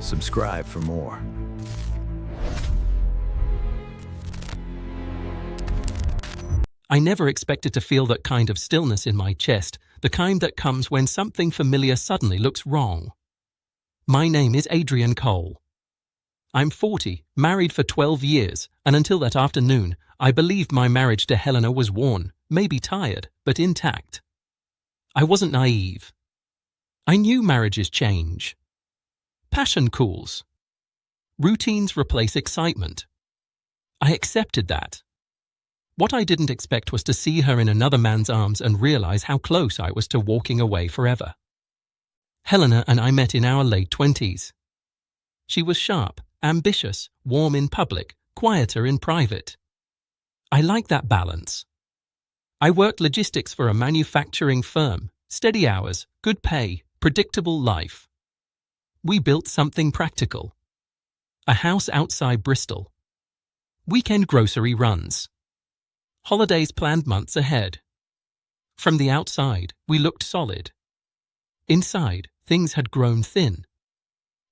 Subscribe for more. I never expected to feel that kind of stillness in my chest, the kind that comes when something familiar suddenly looks wrong. My name is Adrian Cole. I'm 40, married for 12 years, and until that afternoon, I believed my marriage to Helena was worn, maybe tired, but intact. I wasn't naive. I knew marriages change. Passion cools. Routines replace excitement. I accepted that. What I didn't expect was to see her in another man's arms and realize how close I was to walking away forever. Helena and I met in our late 20s. She was sharp, ambitious, warm in public, quieter in private. I like that balance. I worked logistics for a manufacturing firm, steady hours, good pay, predictable life. We built something practical. A house outside Bristol. Weekend grocery runs. Holidays planned months ahead. From the outside, we looked solid. Inside, things had grown thin.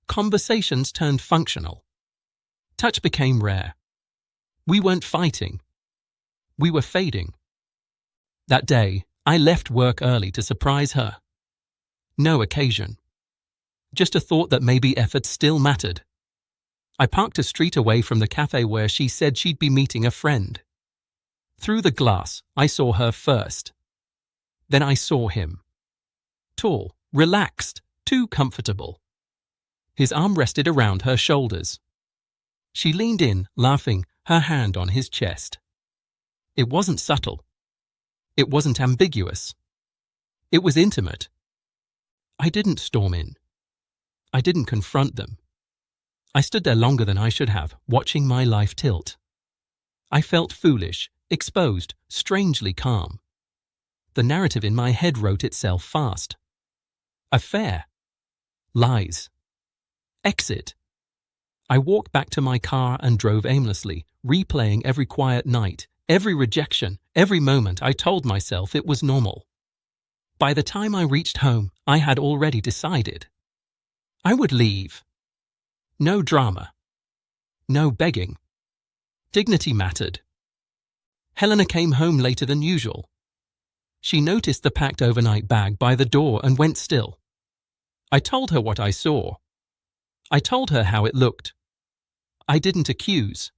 Conversations turned functional. Touch became rare. We weren't fighting. We were fading. That day, I left work early to surprise her. No occasion. Just a thought that maybe effort still mattered. I parked a street away from the cafe where she said she'd be meeting a friend. Through the glass, I saw her first. Then I saw him. Tall, relaxed, too comfortable. His arm rested around her shoulders. She leaned in, laughing, her hand on his chest. It wasn't subtle. It wasn't ambiguous. It was intimate. I didn't storm in. I didn't confront them. I stood there longer than I should have, watching my life tilt. I felt foolish, exposed, strangely calm. The narrative in my head wrote itself fast. Affair. Lies. Exit. I walked back to my car and drove aimlessly, replaying every quiet night, every rejection, every moment I told myself it was normal. By the time I reached home, I had already decided. I would leave. No drama. No begging. Dignity mattered. Helena came home later than usual. She noticed the packed overnight bag by the door and went still. I told her what I saw. I told her how it looked. I didn't accuse.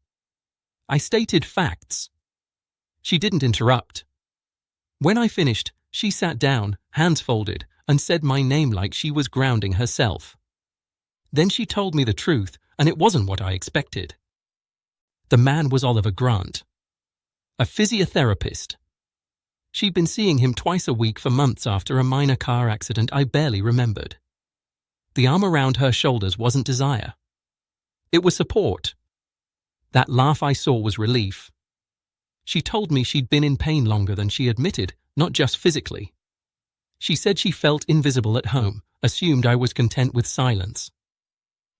I stated facts. She didn't interrupt. When I finished, she sat down, hands folded, and said my name like she was grounding herself. Then she told me the truth, and it wasn't what I expected. The man was Oliver Grant. A physiotherapist. She'd been seeing him twice a week for months after a minor car accident I barely remembered. The arm around her shoulders wasn't desire. It was support. That laugh I saw was relief. She told me she'd been in pain longer than she admitted, not just physically. She said she felt invisible at home, assumed I was content with silence.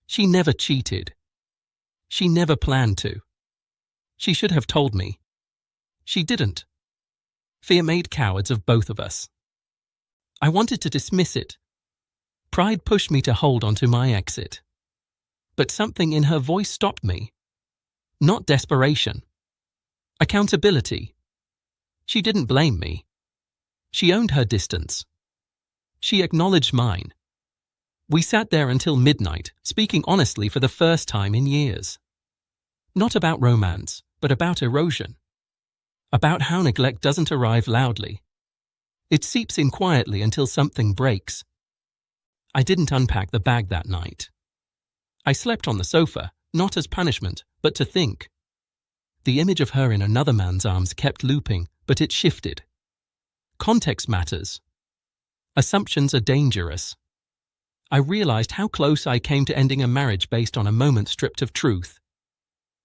She never cheated. She never planned to. She should have told me. She didn't. Fear made cowards of both of us. I wanted to dismiss it. Pride pushed me to hold onto my exit. But something in her voice stopped me. Not desperation. Accountability. She didn't blame me. She owned her distance. She acknowledged mine. We sat there until midnight, speaking honestly for the first time in years. Not about romance, but about erosion. About how neglect doesn't arrive loudly. It seeps in quietly until something breaks. I didn't unpack the bag that night. I slept on the sofa, not as punishment, but to think. The image of her in another man's arms kept looping, but it shifted. Context matters. Assumptions are dangerous. I realized how close I came to ending a marriage based on a moment stripped of truth.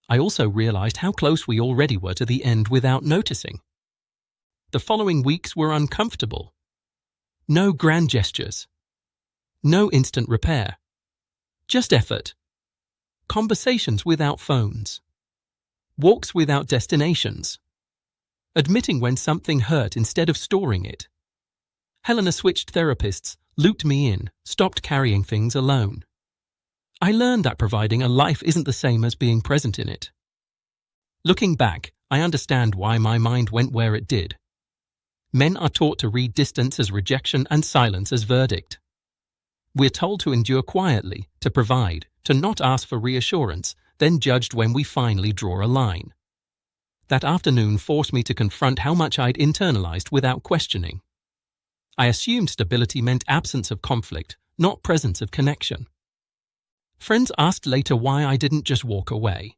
I also realized how close we already were to the end without noticing. The following weeks were uncomfortable. No grand gestures. No instant repair. Just effort. Conversations without phones. Walks without destinations. Admitting when something hurt instead of storing it. Helena switched therapists, looped me in, stopped carrying things alone. I learned that providing a life isn't the same as being present in it. Looking back, I understand why my mind went where it did. Men are taught to read distance as rejection and silence as verdict. We're told to endure quietly, to provide, to not ask for reassurance, then judged when we finally draw a line. That afternoon forced me to confront how much I'd internalized without questioning. I assumed stability meant absence of conflict, not presence of connection. Friends asked later why I didn't just walk away.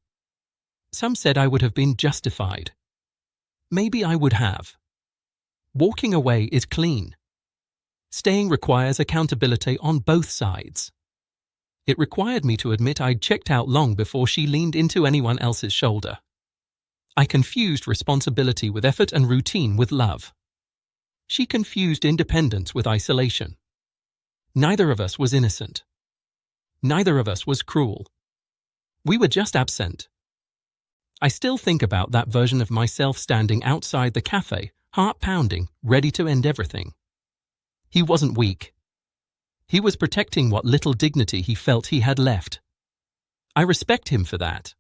Some said I would have been justified. Maybe I would have. Walking away is clean. Staying requires accountability on both sides. It required me to admit I'd checked out long before she leaned into anyone else's shoulder. I confused responsibility with effort and routine with love. She confused independence with isolation. Neither of us was innocent. Neither of us was cruel. We were just absent. I still think about that version of myself standing outside the cafe, heart pounding, ready to end everything. He wasn't weak. He was protecting what little dignity he felt he had left. I respect him for that.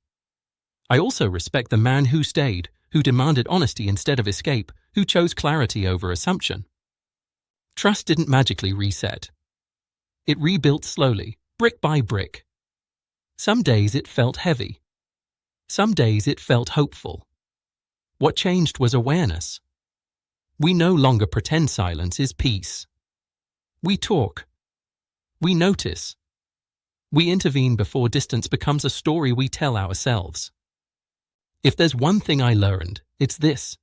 I also respect the man who stayed, who demanded honesty instead of escape, who chose clarity over assumption. Trust didn't magically reset. It rebuilt slowly, brick by brick. Some days it felt heavy. Some days it felt hopeful. What changed was awareness. We no longer pretend silence is peace. We talk. We notice. We intervene before distance becomes a story we tell ourselves. If there's one thing I learned, it's this.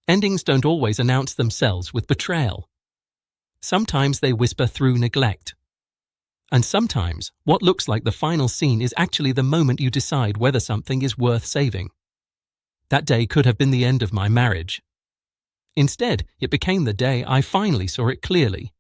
Endings don't always announce themselves with betrayal. Sometimes they whisper through neglect. And sometimes, what looks like the final scene is actually the moment you decide whether something is worth saving. That day could have been the end of my marriage. Instead, it became the day I finally saw it clearly.